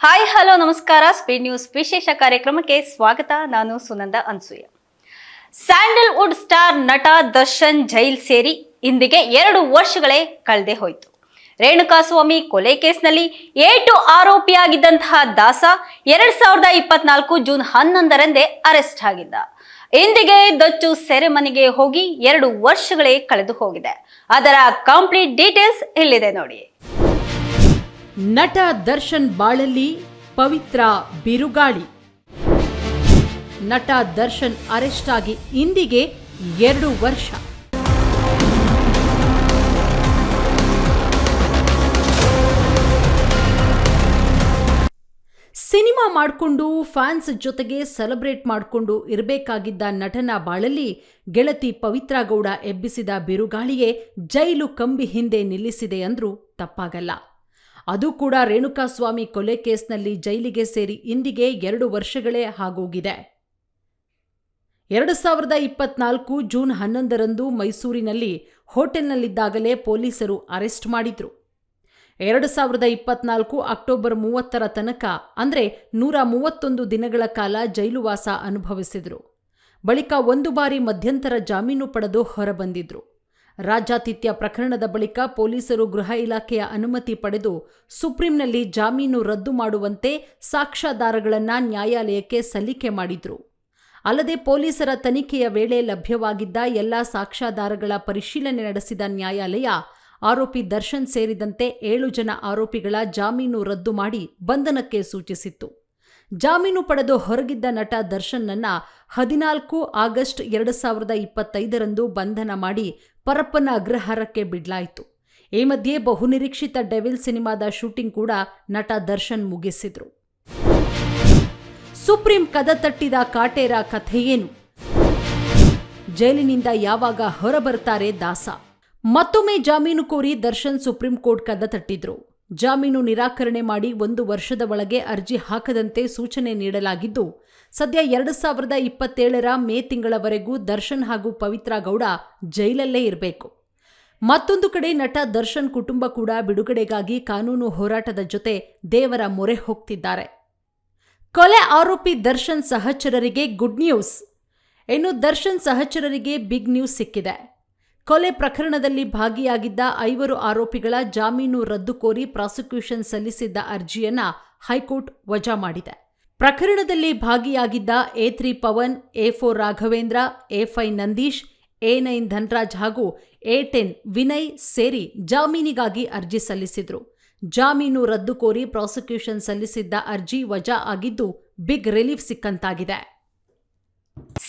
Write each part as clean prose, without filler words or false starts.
Hi hello ನಮಸ್ಕಾರ. Speed news ವಿಶೇಷ ಕಾರ್ಯಕ್ರಮಕ್ಕೆ ಸ್ವಾಗತ. ನಾನು ಸುನಂದ ಅನ್ಸೂಯ. ಸ್ಯಾಂಡಲ್ವುಡ್ ಸ್ಟಾರ್ ನಟ ದರ್ಶನ್ ಜೈಲ್ ಸೇರಿ ಇಂದಿಗೆ 2 ವರ್ಷಗಳೇ ಕಳೆದೇ ಹೋಯಿತು. ರೇಣುಕಾಸ್ವಾಮಿ ಕೊಲೆ ಕೇಸ್ನಲ್ಲಿ ಏಟು ಆರೋಪಿಯಾಗಿದ್ದಂತಹ ದಾಸ 2024 ಜೂನ್ 11ರಂದೇ ಅರೆಸ್ಟ್ ಆಗಿದ್ದ. ಇಂದಿಗೆ ದಚ್ಚು ಸೆರೆಮನೆಗೆ ಹೋಗಿ 2 ವರ್ಷಗಳೇ ಕಳೆದು ಹೋಗಿದೆ. ಅದರ ಕಂಪ್ಲೀಟ್ ಡೀಟೇಲ್ಸ್ ಇಲ್ಲಿದೆ ನೋಡಿ. ನಟ ದರ್ಶನ್ ಬಾಳಲ್ಲಿ ಪವಿತ್ರ ಬಿರುಗಾಳಿ. ನಟ ದರ್ಶನ್ ಅರೆಸ್ಟ್ ಆಗಿ ಇಂದಿಗೆ 2 ವರ್ಷ. ಸಿನಿಮಾ ಮಾಡಿಕೊಂಡು ಫ್ಯಾನ್ಸ್ ಜೊತೆಗೆ ಸೆಲೆಬ್ರೇಟ್ ಮಾಡಿಕೊಂಡು ಇರಬೇಕಾಗಿದ್ದ ನಟನ ಬಾಳಲ್ಲಿ ಗೆಳತಿ ಪವಿತ್ರ ಗೌಡ ಎಬ್ಬಿಸಿದ ಬಿರುಗಾಳಿಯೇ ಜೈಲು ಕಂಬಿ ಹಿಂದೆ ನಿಲ್ಲಿಸಿದೆ ಅಂದ್ರೂ ತಪ್ಪಾಗಲ್ಲ. ಅದು ಕೂಡ ರೇಣುಕಾಸ್ವಾಮಿ ಕೊಲೆ ಕೇಸ್ನಲ್ಲಿ ಜೈಲಿಗೆ ಸೇರಿ ಇಂದಿಗೆ 2 ವರ್ಷಗಳೇ ಆಗೋಗಿದೆ. 2024 ಜೂನ್ 11ರಂದು ಮೈಸೂರಿನಲ್ಲಿ ಹೋಟೆಲ್ನಲ್ಲಿದ್ದಾಗಲೇ ಪೊಲೀಸರು ಅರೆಸ್ಟ್ ಮಾಡಿದ್ರು. 2024 ಅಕ್ಟೋಬರ್ 30ರ ತನಕ ಅಂದರೆ 131 ದಿನಗಳ ಕಾಲ ಜೈಲುವಾಸ ಅನುಭವಿಸಿದ್ರು. ಬಳಿಕ 1 ಬಾರಿ ಮಧ್ಯಂತರ ಜಾಮೀನು ಪಡೆದು ಹೊರಬಂದಿದ್ರು. ರಾಜ್ಯಾತಿಥ್ಯ ಪ್ರಕರಣದ ಬಳಿಕ ಪೊಲೀಸರು ಗೃಹ ಇಲಾಖೆಯ ಅನುಮತಿ ಪಡೆದು ಸುಪ್ರೀಂನಲ್ಲಿ ಜಾಮೀನು ರದ್ದು ಮಾಡುವಂತೆ ಸಾಕ್ಷ್ಯಾಧಾರಗಳನ್ನು ನ್ಯಾಯಾಲಯಕ್ಕೆ ಸಲ್ಲಿಕೆ ಮಾಡಿದ್ರು. ಅಲ್ಲದೆ ಪೊಲೀಸರ ತನಿಖೆಯ ವೇಳೆ ಲಭ್ಯವಾಗಿದ್ದ ಎಲ್ಲ ಸಾಕ್ಷ್ಯಾಧಾರಗಳ ಪರಿಶೀಲನೆ ನಡೆಸಿದ ನ್ಯಾಯಾಲಯ ಆರೋಪಿ ದರ್ಶನ್ ಸೇರಿದಂತೆ 7 ಜನ ಆರೋಪಿಗಳ ಜಾಮೀನು ರದ್ದು ಮಾಡಿ ಬಂಧನಕ್ಕೆ ಸೂಚಿಸಿತ್ತು. ಜಾಮೀನು ಪಡೆದು ಹೊರಗಿದ್ದ ನಟ ದರ್ಶನ್ನನ್ನ 14 ಆಗಸ್ಟ್ 2025ರಂದು ಬಂಧನ ಮಾಡಿ ಪರಪ್ಪನ ಅಗ್ರಹಾರಕ್ಕೆ ಬಿಡಲಾಯಿತು. ಈ ಮಧ್ಯೆ ಬಹುನಿರೀಕ್ಷಿತ ಡೆವಿಲ್ ಸಿನಿಮಾದ ಶೂಟಿಂಗ್ ಕೂಡ ನಟ ದರ್ಶನ್ ಮುಗಿಸಿದ್ರು. ಸುಪ್ರೀಂ ಕದ ತಟ್ಟಿದ ಕಾಟೇರ ಕಥೆಯೇನು? ಜೈಲಿನಿಂದ ಯಾವಾಗ ಹೊರಬರ್ತಾರೆ ದಾಸ? ಮತ್ತೊಮ್ಮೆ ಜಾಮೀನು ಕೋರಿ ದರ್ಶನ್ ಸುಪ್ರೀಂ ಕೋರ್ಟ್ ಕದ ತಟ್ಟಿದ್ರು. ಜಾಮೀನು ನಿರಾಕರಣೆ ಮಾಡಿ 1 ವರ್ಷದ ಒಳಗೆ ಅರ್ಜಿ ಹಾಕದಂತೆ ಸೂಚನೆ ನೀಡಲಾಗಿದ್ದು, ಸದ್ಯ 2027ರ ಮೇ ತಿಂಗಳವರೆಗೂ ದರ್ಶನ್ ಹಾಗೂ ಪವಿತ್ರ ಗೌಡ ಜೈಲಲ್ಲೇ ಇರಬೇಕು. ಮತ್ತೊಂದು ಕಡೆ ನಟ ದರ್ಶನ್ ಕುಟುಂಬ ಕೂಡ ಬಿಡುಗಡೆಗಾಗಿ ಕಾನೂನು ಹೋರಾಟದ ಜೊತೆ ದೇವರ ಮೊರೆ ಹೋಗ್ತಿದ್ದಾರೆ. ಕೊಲೆ ಆರೋಪಿ ದರ್ಶನ್ ಸಹಚರರಿಗೆ ಗುಡ್ ನ್ಯೂಸ್. ಇನ್ನು ದರ್ಶನ್ ಸಹಚರರಿಗೆ ಬಿಗ್ ನ್ಯೂಸ್ ಸಿಕ್ಕಿದೆ. ಕೊಲೆ ಪ್ರಕರಣದಲ್ಲಿ ಭಾಗಿಯಾಗಿದ್ದ 5 ಆರೋಪಿಗಳ ಜಾಮೀನು ರದ್ದು ಕೋರಿ ಪ್ರಾಸಿಕ್ಯೂಷನ್ ಸಲ್ಲಿಸಿದ್ದ ಅರ್ಜಿಯನ್ನ ಹೈಕೋರ್ಟ್ ವಜಾ ಮಾಡಿದೆ. ಪ್ರಕರಣದಲ್ಲಿ ಭಾಗಿಯಾಗಿದ್ದ A3 Pavan, A4 Raghavendra, A5 Nandish, A9 Dhanraj ಹಾಗೂ A10 ವಿನಯ್ ಸೇರಿ ಜಾಮೀನಿಗಾಗಿ ಅರ್ಜಿ ಸಲ್ಲಿಸಿದ್ರು. ಜಾಮೀನು ರದ್ದು ಕೋರಿ ಪ್ರಾಸಿಕ್ಯೂಷನ್ ಸಲ್ಲಿಸಿದ್ದ ಅರ್ಜಿ ವಜಾ ಆಗಿದ್ದು ಬಿಗ್ ರಿಲೀಫ್ ಸಿಕ್ಕಂತಾಗಿದೆ.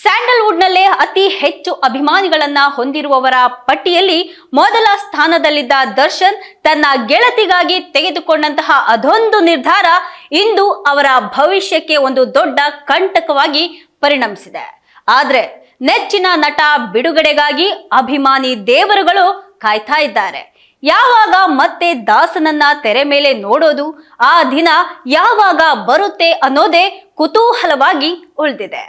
ಸ್ಯಾಂಡಲ್ವುಡ್ನಲ್ಲೇ ಅತಿ ಹೆಚ್ಚು ಅಭಿಮಾನಿಗಳನ್ನ ಹೊಂದಿರುವವರ ಪಟ್ಟಿಯಲ್ಲಿ ಮೊದಲ ಸ್ಥಾನದಲ್ಲಿದ್ದ ದರ್ಶನ್ ತನ್ನ ಗೆಳತಿಗಾಗಿ ತೆಗೆದುಕೊಂಡಂತಹ ಅದೊಂದು ನಿರ್ಧಾರ ಇಂದು ಅವರ ಭವಿಷ್ಯಕ್ಕೆ ಒಂದು ದೊಡ್ಡ ಕಂಟಕವಾಗಿ ಪರಿಣಮಿಸಿದೆ. ಆದ್ರೆ ನೆಚ್ಚಿನ ನಟ ಬಿಡುಗಡೆಗಾಗಿ ಅಭಿಮಾನಿ ದೇವರುಗಳು ಕಾಯ್ತಾ ಇದ್ದಾರೆ. ಯಾವಾಗ ಮತ್ತೆ ದಾಸನನ್ನ ತೆರೆ ಮೇಲೆ ನೋಡೋದು, ಆ ದಿನ ಯಾವಾಗ ಬರುತ್ತೆ ಅನ್ನೋದೇ ಕುತೂಹಲವಾಗಿ ಉಳಿದಿದೆ.